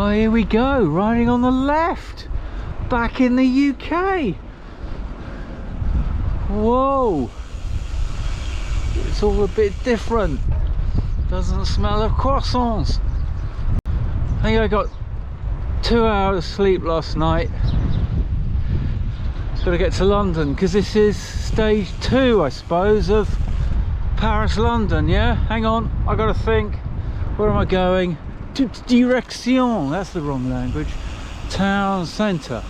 Oh, here we go, riding on the left, back in the UK. Whoa, it's all a bit different. Doesn't smell of croissants. I think I got 2 hours sleep last night. Gotta get to London because this is stage 2, I suppose, of Paris-London. Yeah, hang on, I gotta think. Where am I going? Direction, that's the wrong language. Town centre.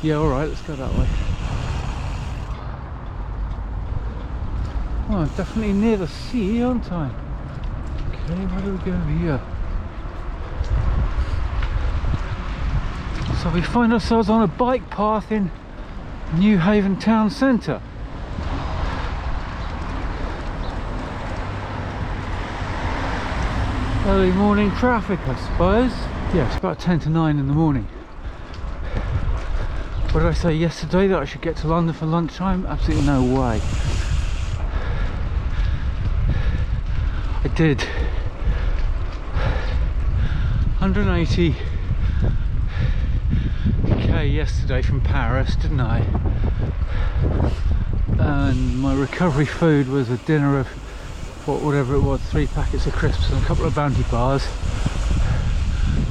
Yeah, alright, let's go that way. Oh, I'm definitely near the sea, aren't I? Okay, where do we go here? So we find ourselves on a bike path in New Haven town centre. Early morning traffic, I suppose. Yeah, it's about 10 to 9 in the morning. What did I say yesterday, that I should get to London for lunchtime? Absolutely no way. I did 180k yesterday from Paris, didn't I? And my recovery food was a dinner of whatever it was, 3 packets of crisps and a couple of Bounty bars.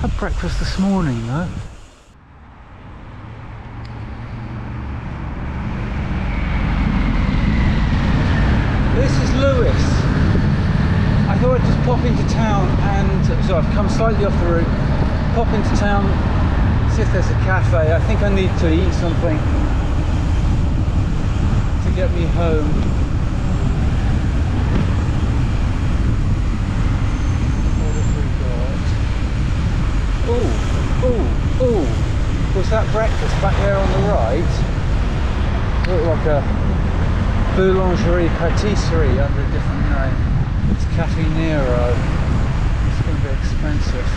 Had breakfast this morning though. This is Lewes. I thought I'd just pop into town and, so I've come slightly off the route, pop into town, see if there's a cafe. I think I need to eat something to get me home. Oh, was that breakfast back there on the right? Looked like a boulangerie patisserie under a different name. It's Cafe Nero. It's going to be expensive.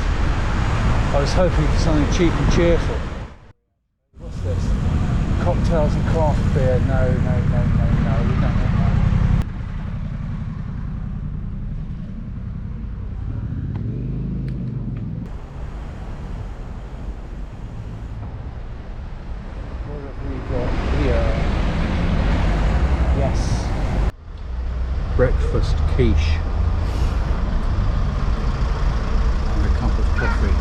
I was hoping for something cheap and cheerful. What's this? Cocktails and craft beer. No, we don't want that. Breakfast quiche and a cup of coffee.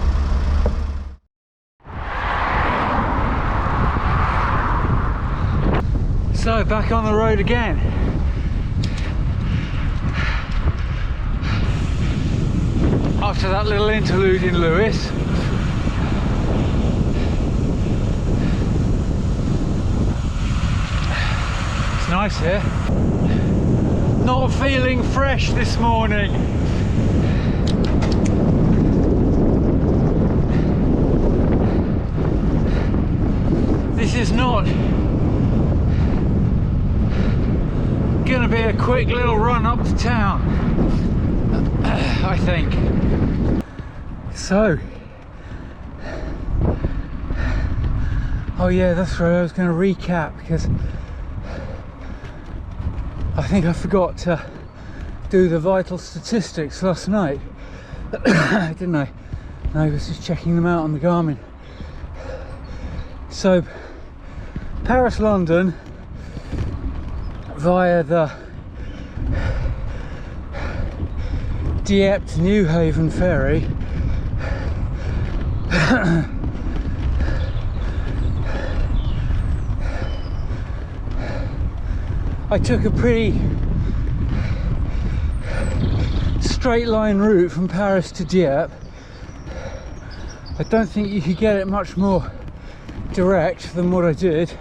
So back on the road again. After that little interlude in Lewes. It's nice here. Not feeling fresh this morning. This is not gonna be a quick little run up to town, I think. So, oh yeah, that's right, I was going to recap because I think I forgot to do the vital statistics last night. Didn't I? No, I was just checking them out on the Garmin. So, Paris-London via the Dieppe to New Haven ferry. I took a pretty straight line route from Paris to Dieppe. I don't think you could get it much more direct than what I did.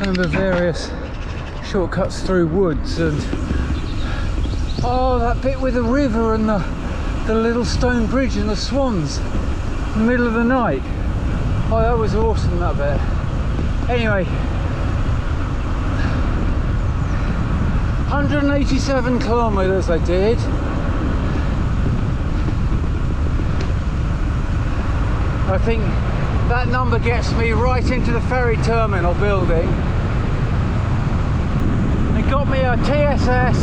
And the various shortcuts through woods and oh, that bit with the river and the little stone bridge and the swans in the middle of the night. Oh, that was awesome, that bit. Anyway, 187 kilometers I did. I think that number gets me right into the ferry terminal building. And got me a TSS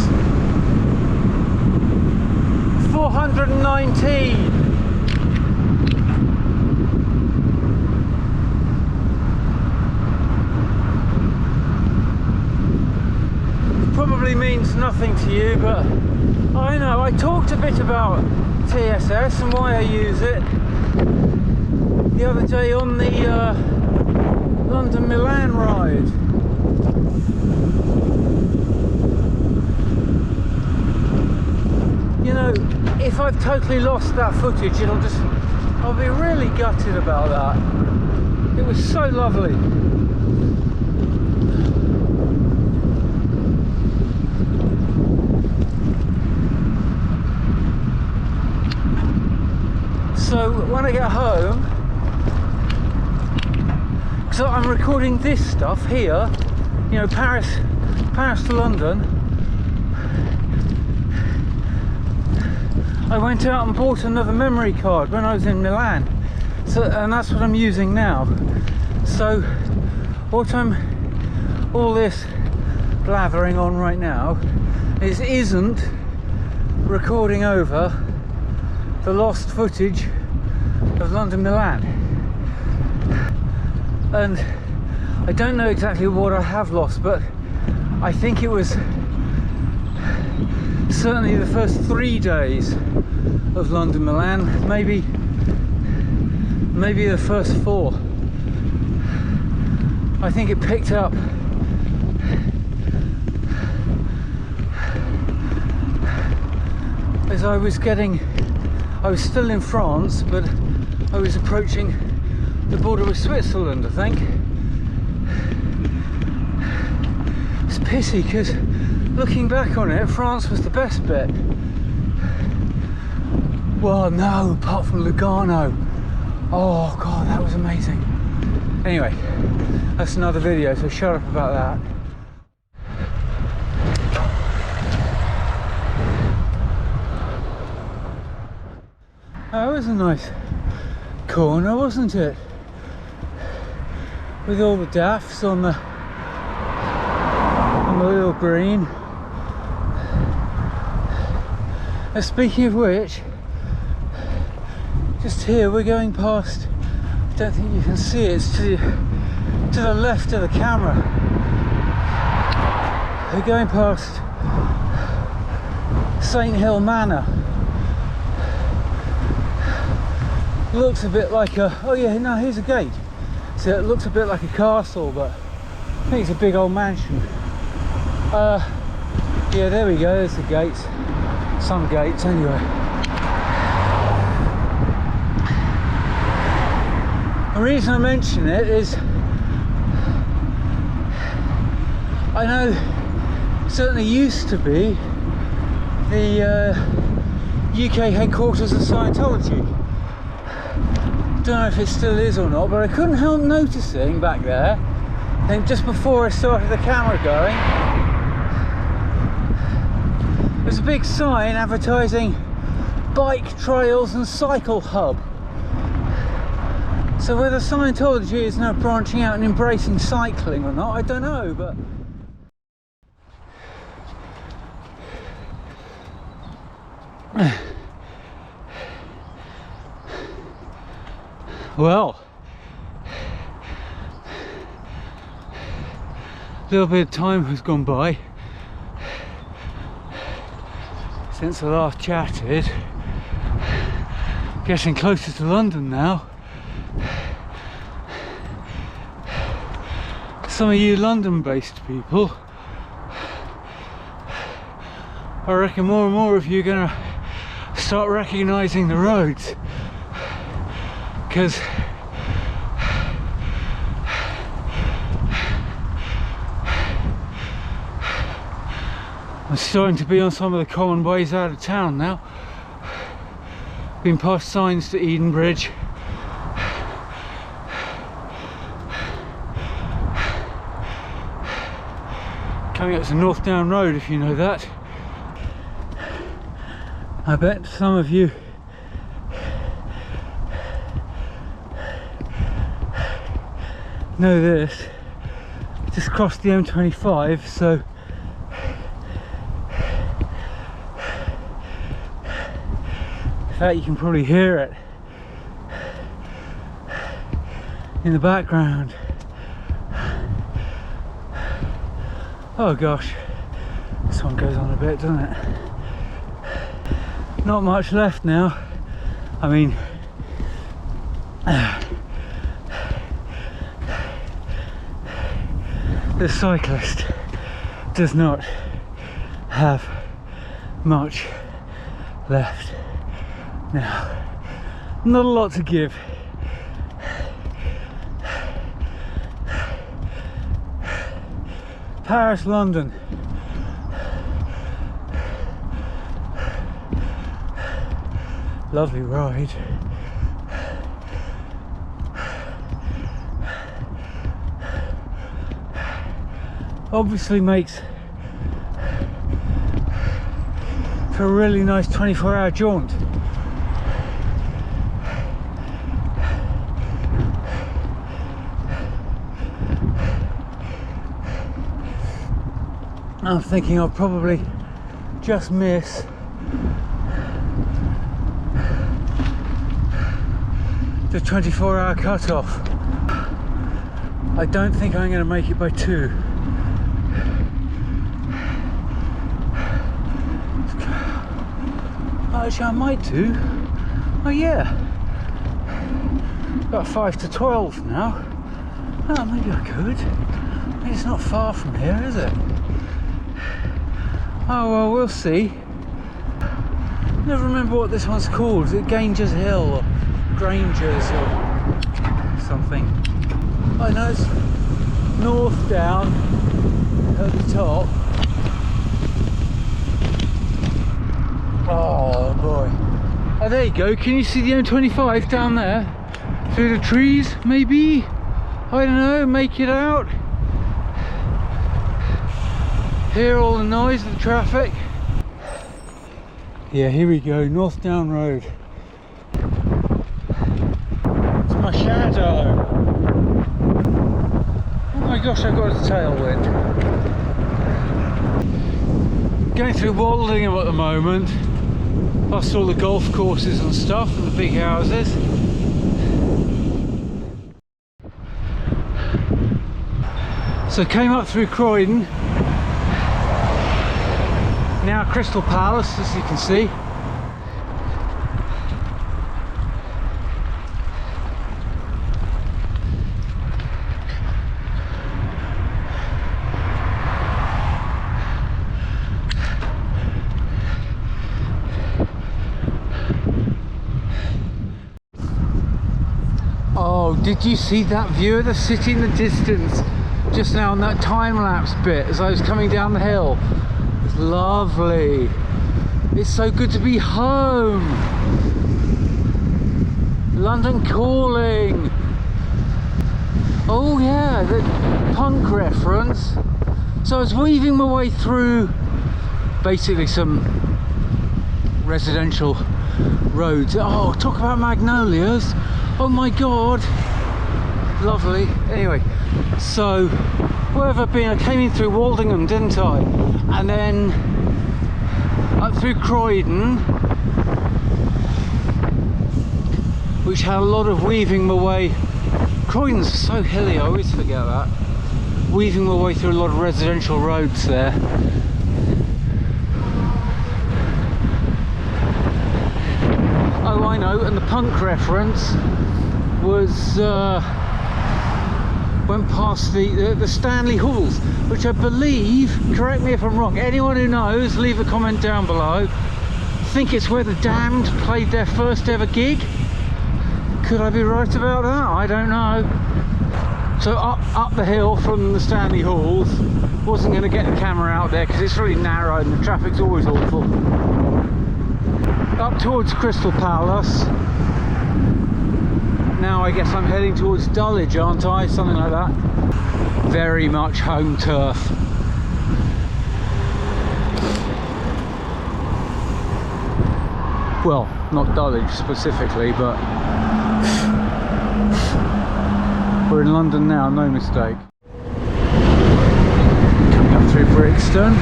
419. Probably means nothing to you, but I know I talked a bit about TSS and why I use it the other day on the London-Milan ride. You know, if I've totally lost that footage, I'll be really gutted about that. It was so lovely. So when I get home, because I'm recording this stuff here, you know, Paris to London, I went out and bought another memory card when I was in Milan, and that's what I'm using now. So all this blathering on right now isn't recording over the lost footage of London-Milan, and I don't know exactly what I have lost, but I think it was certainly the first 3 days of London-Milan, maybe the first 4. I think it picked up as I was still in France, but I was approaching the border with Switzerland, I think. It's pity, because looking back on it, France was the best bit. Well, no, apart from Lugano. Oh god, that was amazing. Anyway, that's another video, so shut up about that. That was a nice corner, wasn't it? With all the daffs on the little green. And speaking of which, just here we're going past, I don't think you can see it, it's to the left of the camera. We're going past St Hill Manor. Looks a bit like a, oh yeah, no, here's a gate. So it looks a bit like a castle, but I think it's a big old mansion. Yeah, there we go, there's the gates. Some gates anyway. The reason I mention it is I know it certainly used to be the UK headquarters of Scientology. Don't know if it still is or not, but I couldn't help noticing back there, I think just before I started the camera going, there's a big sign advertising bike trails and cycle hub. So whether Scientology is now branching out and embracing cycling or not, I don't know, but well, a little bit of time has gone by since I last chatted. Getting closer to London now. Some of you London-based people, I reckon more and more of you are going to start recognising the roads, because I'm starting to be on some of the common ways out of town now. Been past signs to Eden Bridge. Coming up to North Down Road, if you know that. I bet some of you know this. Just crossed the M25, so fact, you can probably hear it in the background. Oh gosh, this one goes on a bit, doesn't it? Not much left now. I mean, the cyclist does not have much left now. Not a lot to give. Paris, London. Lovely ride. Obviously makes for a really nice 24-hour jaunt. I'm thinking I'll probably just miss the 24-hour cutoff. I don't think I'm going to make it by 2. Actually, I might do. Oh yeah, about 5 to 12 now. Oh, maybe I could. I mean, it's not far from here, is it? Oh well, we'll see. Never remember what this one's called. Is it Granger's Hill or Granger's or something? I know it's north down at the top. Oh boy. Oh, there you go. Can you see the M25 down there? Through the trees, maybe? I don't know, make it out. Hear all the noise of the traffic. Yeah, here we go, North Down Road. It's my shadow. Oh my gosh, I've got a tailwind. Going through Waldingham at the moment. Past all the golf courses and stuff and the big houses. So came up through Croydon. Now Crystal Palace, as you can see. Oh, did you see that view of the city in the distance just now on that time-lapse bit as I was coming down the hill? It's lovely. It's so good to be home. London calling. Oh yeah, the punk reference. So I was weaving my way through basically some residential roads. Oh, talk about magnolias. Oh my god, lovely. Anyway, so where have I been? I came in through Waldingham, didn't I? And then up through Croydon, which had a lot of weaving my way. Croydon's so hilly, I always forget that. Weaving my way through a lot of residential roads there. Oh, I know, and the punk reference was went past the Stanley Halls, which I believe, correct me if I'm wrong, anyone who knows, leave a comment down below. I think it's where the Damned played their first ever gig. Could I be right about that? I don't know. So up the hill from the Stanley Halls, wasn't going to get the camera out there because it's really narrow and the traffic's always awful. Up towards Crystal Palace. Now I guess I'm heading towards Dulwich, aren't I? Something like that. Very much home turf. Well, not Dulwich specifically, but we're in London now, no mistake. Coming up through Brixton.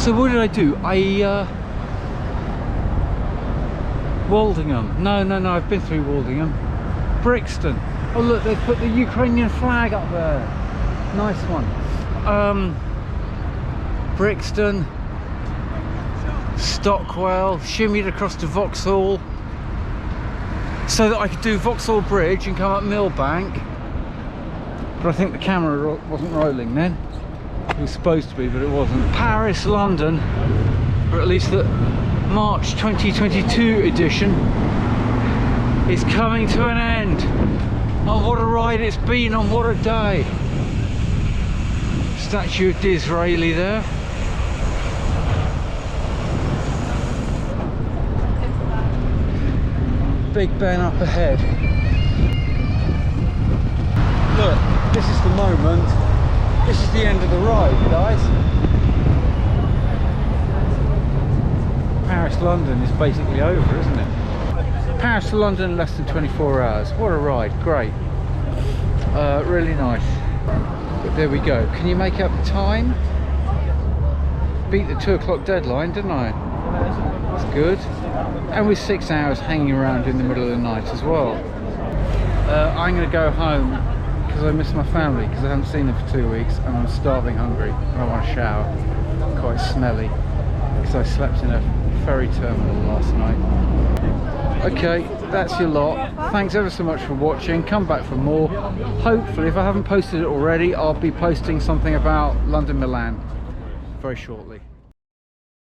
So what did I do? Waldingham. No, I've been through Waldingham. Brixton. Oh look, they've put the Ukrainian flag up there. Nice one. Brixton. Stockwell. Shimmied across to Vauxhall. So that I could do Vauxhall Bridge and come up Millbank. But I think the camera wasn't rolling then. It was supposed to be, but it wasn't. Paris, London, or at least the March 2022 edition, is coming to an end. Oh, what a ride it's been on, what a day. Statue of Disraeli there. Big Ben up ahead. Look, this is the moment. This is the end of the ride, guys. Paris London is basically over, isn't it? Paris to London in less than 24 hours. What a ride, great. Really nice. But there we go. Can you make up the time? Beat the 2 o'clock deadline, didn't I? That's good. And with 6 hours hanging around in the middle of the night as well. I'm going to go home because I miss my family, because I haven't seen them for 2 weeks and I'm starving hungry and I want to shower. I'm quite smelly because I slept in a ferry terminal last night. Okay, that's your lot. Thanks ever so much for watching. Come back for more. Hopefully, if I haven't posted it already, I'll be posting something about London Milan very shortly.